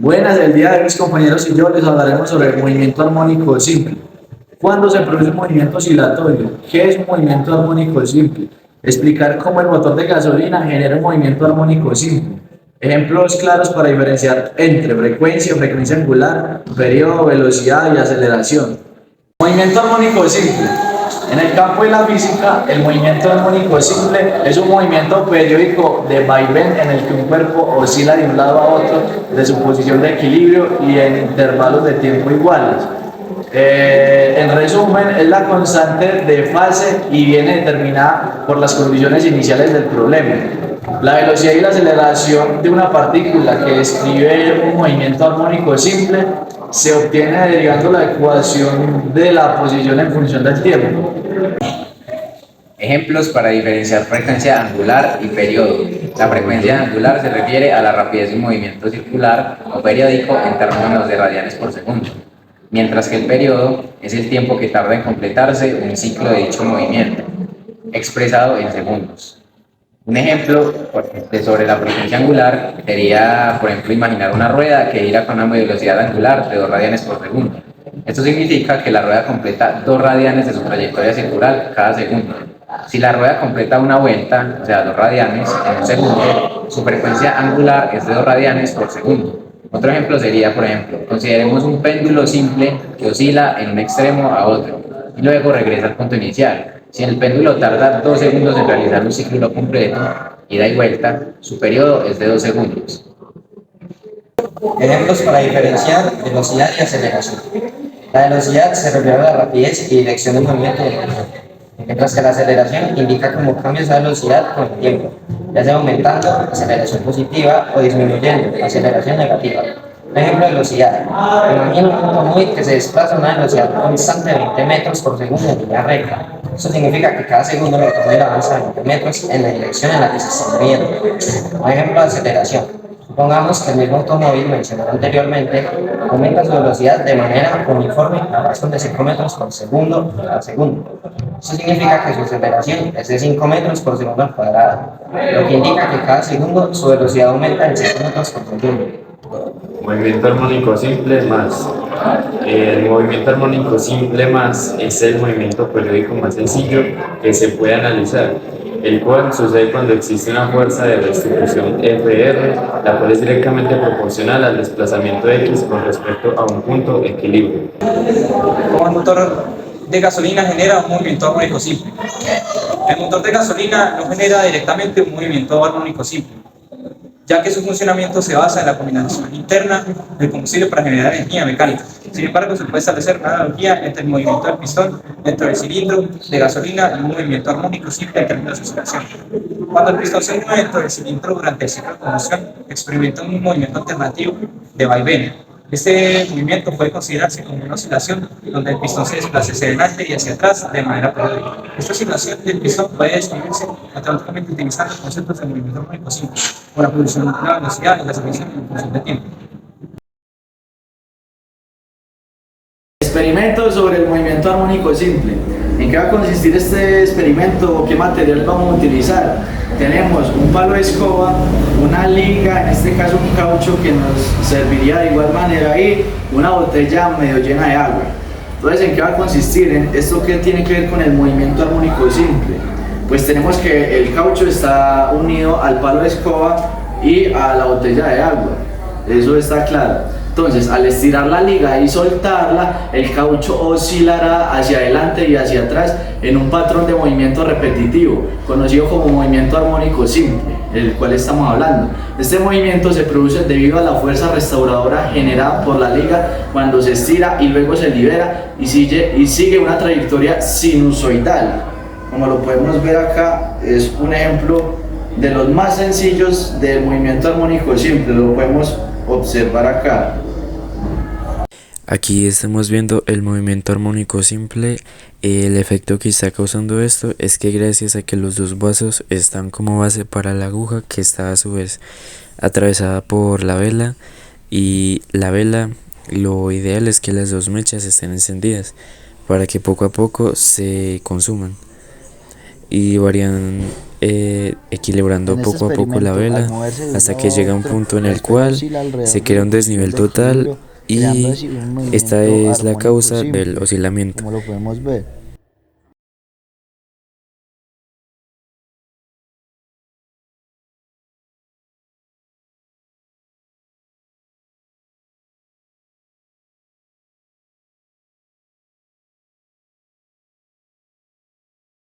Buenas, el día de hoy mis compañeros y yo les hablaremos sobre el movimiento armónico simple. ¿Cuándo se produce un movimiento oscilatorio? ¿Qué es un movimiento armónico simple? Explicar cómo el motor de gasolina genera un movimiento armónico simple. Ejemplos claros para diferenciar entre frecuencia angular, periodo, velocidad y aceleración. Movimiento armónico simple. En el campo de la física, el movimiento armónico simple es un movimiento periódico de vaivén en el que un cuerpo oscila de un lado a otro de su posición de equilibrio y en intervalos de tiempo iguales. En resumen, es la constante de fase y viene determinada por las condiciones iniciales del problema. La velocidad y la aceleración de una partícula que describe un movimiento armónico simple se obtiene derivando la ecuación de la posición en función del tiempo. Ejemplos para diferenciar frecuencia angular y periodo. La frecuencia angular se refiere a la rapidez de un movimiento circular o periódico en términos de radianes por segundo, mientras que el periodo es el tiempo que tarda en completarse un ciclo de dicho movimiento, expresado en segundos. Un ejemplo sobre la frecuencia angular sería, por ejemplo, imaginar una rueda que irá con una velocidad angular de 2 radianes por segundo. Esto significa que la rueda completa 2 radianes de su trayectoria circular cada segundo. Si la rueda completa una vuelta, o sea, 2 radianes en un segundo, su frecuencia angular es de 2 radianes por segundo. Otro ejemplo sería, por ejemplo, consideremos un péndulo simple que oscila en un extremo a otro y luego regresa al punto inicial. Si el péndulo tarda 2 segundos en realizar un ciclo completo, ida y vuelta, su periodo es de 2 segundos. Ejemplos para diferenciar velocidad y aceleración. La velocidad se refiere a la rapidez y dirección del movimiento del objeto, mientras que la aceleración indica cómo cambia esa velocidad con el tiempo, ya sea aumentando, aceleración positiva, o disminuyendo, aceleración negativa. Un ejemplo de velocidad. Imagina un automóvil que se desplaza a una velocidad constante de 20 metros por segundo en línea recta. Eso significa que cada segundo el automóvil avanza 20 metros en la dirección en la que se está moviendo. Un ejemplo de aceleración. Supongamos que el mismo automóvil mencionado anteriormente aumenta su velocidad de manera uniforme a razón de 5 metros por segundo cada segundo. Eso significa que su aceleración es de 5 metros por segundo al cuadrado, lo que indica que cada segundo su velocidad aumenta en 5 metros por segundo. Movimiento armónico simple más. El movimiento armónico simple más es el movimiento periódico más sencillo que se puede analizar, el cual sucede cuando existe una fuerza de restitución Fr, la cual es directamente proporcional al desplazamiento X con respecto a un punto de equilibrio. Como el motor de gasolina genera un movimiento armónico simple. El motor de gasolina no genera directamente un movimiento armónico simple, ya que su funcionamiento se basa en la combinación interna del combustible para generar energía mecánica. Sin embargo, se puede establecer una analogía entre el movimiento del pistón dentro del cilindro de gasolina y un movimiento armónico simple en términos de oscilación. Cuando el pistón se mueve dentro del cilindro durante el ciclo de combustión, experimenta un movimiento alternativo de vaivén. Este movimiento puede considerarse como una oscilación donde el pistón se desplaza hacia adelante y hacia atrás de manera periódica. Esta oscilación del pistón puede describirse matemáticamente utilizando conceptos de movimiento armónico simple, como la posición de la velocidad y la aceleración en función del tiempo. Experimento sobre el movimiento armónico simple. ¿En qué va a consistir este experimento o qué material vamos a utilizar? Tenemos un palo de escoba, una liga, en este caso un caucho que nos serviría de igual manera, y una botella medio llena de agua. Entonces, ¿en qué va a consistir? ¿Esto qué tiene que ver con el movimiento armónico simple? Pues tenemos que el caucho está unido al palo de escoba y a la botella de agua. Eso está claro. Entonces, al estirar la liga y soltarla, el caucho oscilará hacia adelante y hacia atrás en un patrón de movimiento repetitivo, conocido como movimiento armónico simple, el cual estamos hablando. Este movimiento se produce debido a la fuerza restauradora generada por la liga cuando se estira y luego se libera y sigue una trayectoria sinusoidal. Como lo podemos ver acá, es un ejemplo de los más sencillos del movimiento armónico simple, lo podemos observar acá. Aquí estamos viendo el movimiento armónico simple. El efecto que está causando esto es que gracias a que los dos vasos están como base para la aguja, que está a su vez atravesada por la vela, y la vela, lo ideal es que las dos mechas estén encendidas para que poco a poco se consuman y varían equilibrando poco a poco la vela hasta que llega un punto en el cual se crea un desnivel total y esta es la causa del oscilamiento. Como lo podemos ver.